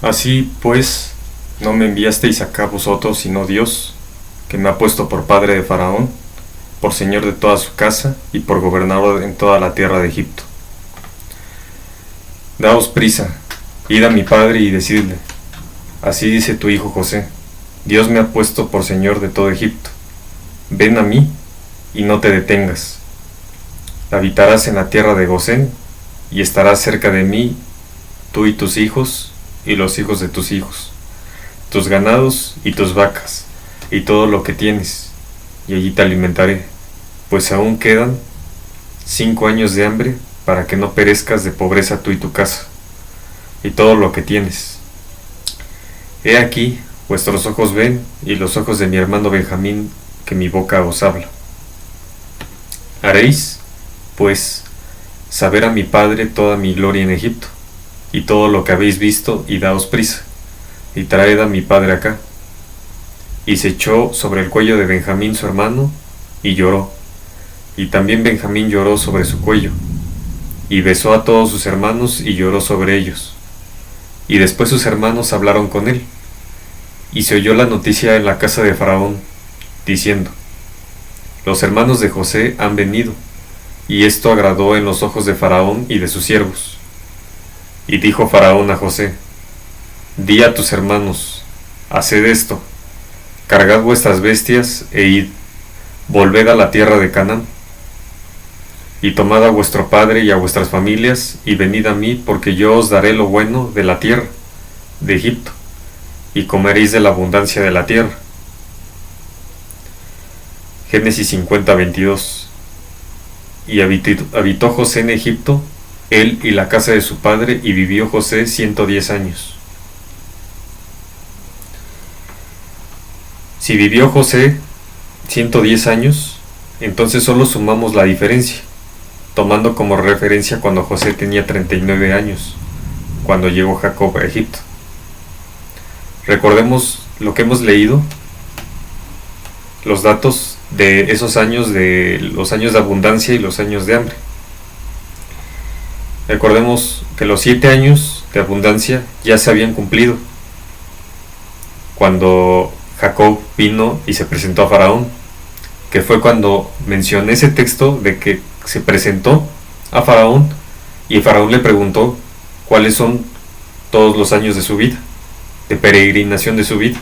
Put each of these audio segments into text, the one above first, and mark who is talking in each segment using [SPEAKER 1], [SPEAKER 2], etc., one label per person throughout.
[SPEAKER 1] Así pues, no me enviasteis acá vosotros, sino Dios, que me ha puesto por padre de Faraón, por señor de toda su casa y por gobernador en toda la tierra de Egipto. Daos prisa, id a mi padre y decidle, así dice tu hijo José, Dios me ha puesto por señor de todo Egipto. Ven a mí y no te detengas. Habitarás en la tierra de Gosén y estarás cerca de mí, tú y tus hijos y los hijos de tus hijos, tus ganados y tus vacas y todo lo que tienes, y allí te alimentaré, pues aún quedan 5 años de hambre para que no perezcas de pobreza tú y tu casa, y todo lo que tienes. He aquí, vuestros ojos ven, y los ojos de mi hermano Benjamín, que mi boca os habla. Haréis, pues, saber a mi padre toda mi gloria en Egipto, y todo lo que habéis visto, y daos prisa, y traed a mi padre acá. Y se echó sobre el cuello de Benjamín su hermano, y lloró, y también Benjamín lloró sobre su cuello, y besó a todos sus hermanos, y lloró sobre ellos. Y después sus hermanos hablaron con él, y se oyó la noticia en la casa de Faraón, diciendo, los hermanos de José han venido, y esto agradó en los ojos de Faraón y de sus siervos. Y dijo Faraón a José, di a tus hermanos, haced esto, cargad vuestras bestias e id, volved a la tierra de Canaán, y tomad a vuestro padre y a vuestras familias, y venid a mí, porque yo os daré lo bueno de la tierra, de Egipto, y comeréis de la abundancia de la tierra. Génesis 50:22. Y habitó José en Egipto, él y la casa de su padre, y vivió José 110 años. Si vivió José 110 años, entonces solo sumamos la diferencia, tomando como referencia cuando José tenía 39 años, cuando llegó Jacob a Egipto. Recordemos lo que hemos leído, los datos de esos años, de los años de abundancia y los años de hambre. Recordemos que los 7 años de abundancia ya se habían cumplido cuando Jacob vino y se presentó a Faraón, que fue cuando mencioné ese texto de que se presentó a Faraón y Faraón le preguntó cuáles son todos los años de su vida, de peregrinación de su vida,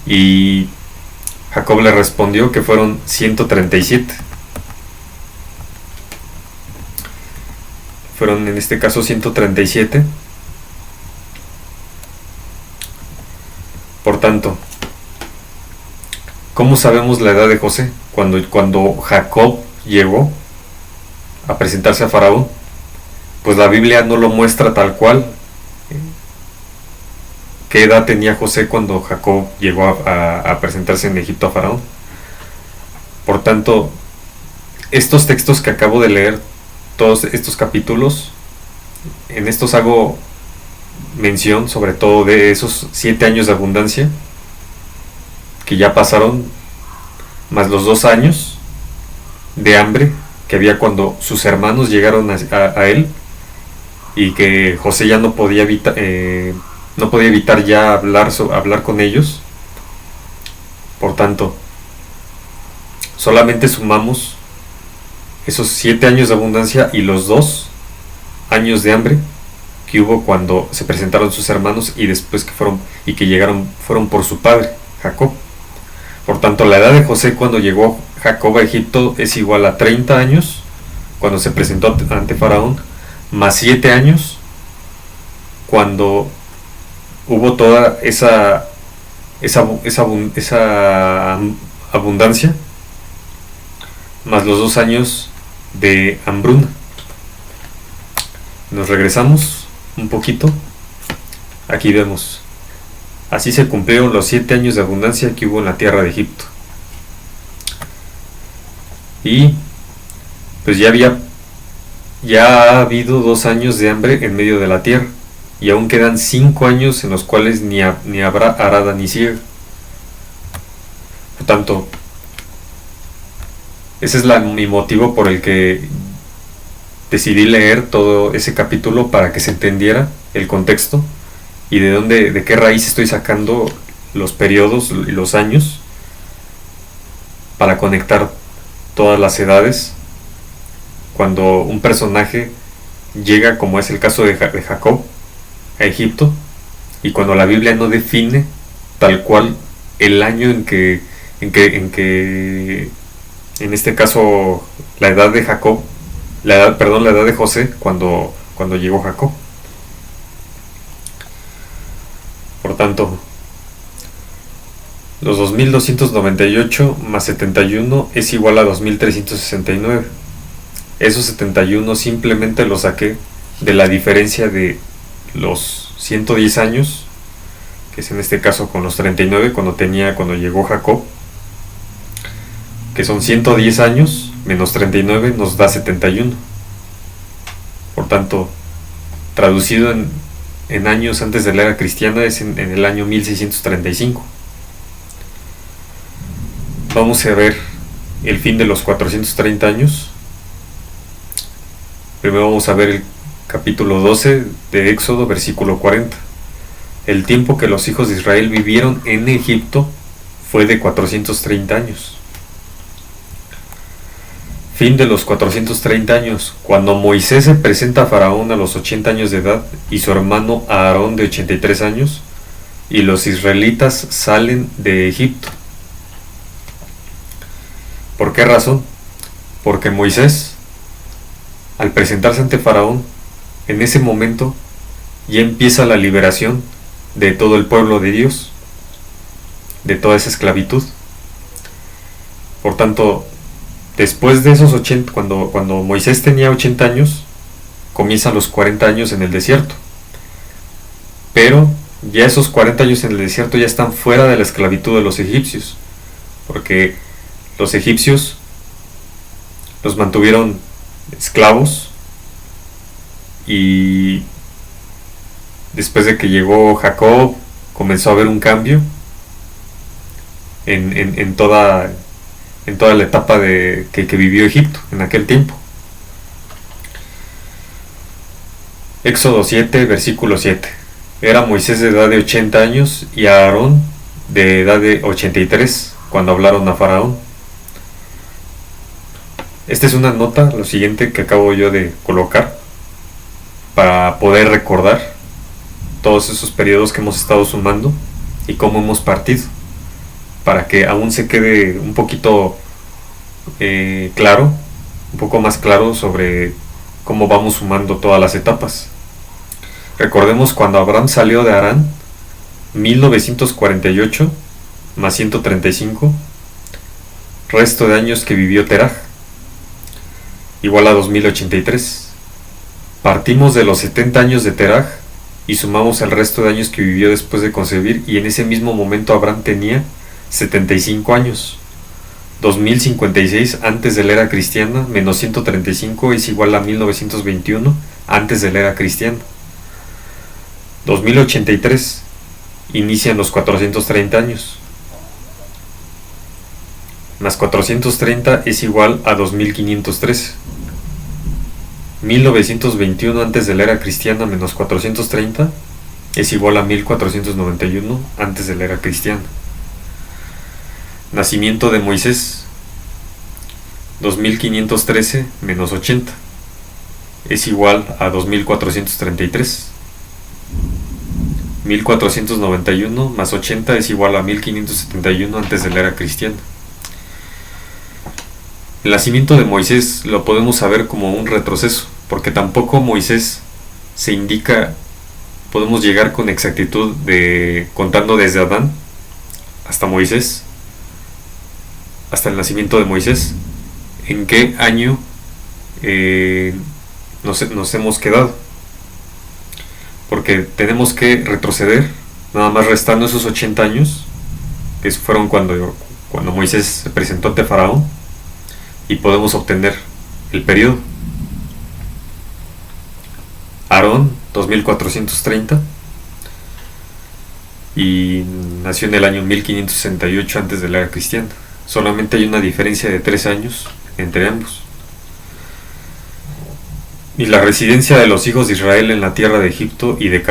[SPEAKER 1] y Jacob le respondió que fueron 137. Fueron en este caso 137. Por tanto, ¿cómo sabemos la edad de José? Cuando Jacob llegó a presentarse a Faraón, pues la Biblia no lo muestra tal cual. ¿Qué edad tenía José cuando Jacob llegó a presentarse en Egipto a Faraón? Por tanto, estos textos que acabo de leer, todos estos capítulos, en estos hago mención sobre todo de esos 7 años de abundancia que ya pasaron, más los 2 años de hambre que había cuando sus hermanos llegaron a él, y que José ya no podía evitar ya hablar con ellos. Por tanto, solamente sumamos esos 7 años de abundancia y los 2 años de hambre que hubo cuando se presentaron sus hermanos y después fueron por su padre, Jacob. Por tanto, la edad de José cuando llegó Jacob a Egipto es igual a 30 años cuando se presentó ante Faraón, más 7 años cuando hubo toda esa abundancia, más los 2 años de hambruna. Nos regresamos un poquito. Aquí vemos, así se cumplieron los 7 años de abundancia que hubo en la tierra de Egipto. Y pues ya ha habido 2 años de hambre en medio de la tierra, y aún quedan 5 años en los cuales ni habrá arada ni siega. Por tanto, ese es mi motivo por el que decidí leer todo ese capítulo, para que se entendiera el contexto y de qué raíz estoy sacando los periodos y los años para conectar todas las edades cuando un personaje llega, como es el caso de Jacob, a Egipto, y cuando la Biblia no define tal cual el año en este caso la edad de Jacob, la edad de José cuando llegó Jacob. Por tanto, los 2298 más 71 es igual a 2369. Esos 71 simplemente los saqué de la diferencia de los 110 años, que es en este caso con los 39 cuando llegó Jacob, que son 110 años menos 39 nos da 71. Por tanto, traducido en años antes de la era cristiana es en el año 1635. Vamos a ver el fin de los 430 años. Primero vamos a ver el capítulo 12 de Éxodo, versículo 40. El tiempo que los hijos de Israel vivieron en Egipto fue de 430 años. Fin de los 430 años, cuando Moisés se presenta a Faraón a los 80 años de edad y su hermano Aarón de 83 años, y los israelitas salen de Egipto. ¿Por qué razón? Porque Moisés, al presentarse ante Faraón, en ese momento ya empieza la liberación de todo el pueblo de Dios, de toda esa esclavitud. Por tanto, después de esos 80, cuando Moisés tenía 80 años, comienzan los 40 años en el desierto. Pero ya esos 40 años en el desierto ya están fuera de la esclavitud de los egipcios, porque los egipcios los mantuvieron esclavos, y después de que llegó Jacob comenzó a haber un cambio en toda la etapa que vivió Egipto en aquel tiempo. Éxodo 7, versículo 7. Era Moisés de edad de 80 años y Aarón de edad de 83 cuando hablaron a Faraón. Esta es una nota, lo siguiente que acabo yo de colocar, para poder recordar todos esos periodos que hemos estado sumando y cómo hemos partido, para que aún se quede un poquito claro, un poco más claro sobre cómo vamos sumando todas las etapas. Recordemos cuando Abraham salió de Harán, 1948 más 135, resto de años que vivió Teraj, igual a 2083. Partimos de los 70 años de Teraj y sumamos el resto de años que vivió después de concebir, y en ese mismo momento Abraham tenía 75 años. 2056 antes de la era cristiana menos 135 es igual a 1921 antes de la era cristiana. 2083 inician los 430 años. Más 430 es igual a 2513. 1921 antes de la era cristiana menos 430 es igual a 1491 antes de la era cristiana. Nacimiento de Moisés, 2513 menos 80 es igual a 2433. 1491 más 80 es igual a 1571 antes de la era cristiana. El nacimiento de Moisés lo podemos saber como un retroceso, porque tampoco Moisés se indica, podemos llegar con exactitud contando desde Adán hasta Moisés, hasta el nacimiento de Moisés, en qué año nos hemos quedado, porque tenemos que retroceder, nada más restando esos 80 años, que fueron cuando Moisés se presentó ante Faraón, y podemos obtener el periodo. Aarón, 2430, y nació en el año 1568 antes de la era cristiana. Solamente hay una diferencia de 3 años entre ambos. Y la residencia de los hijos de Israel en la tierra de Egipto y de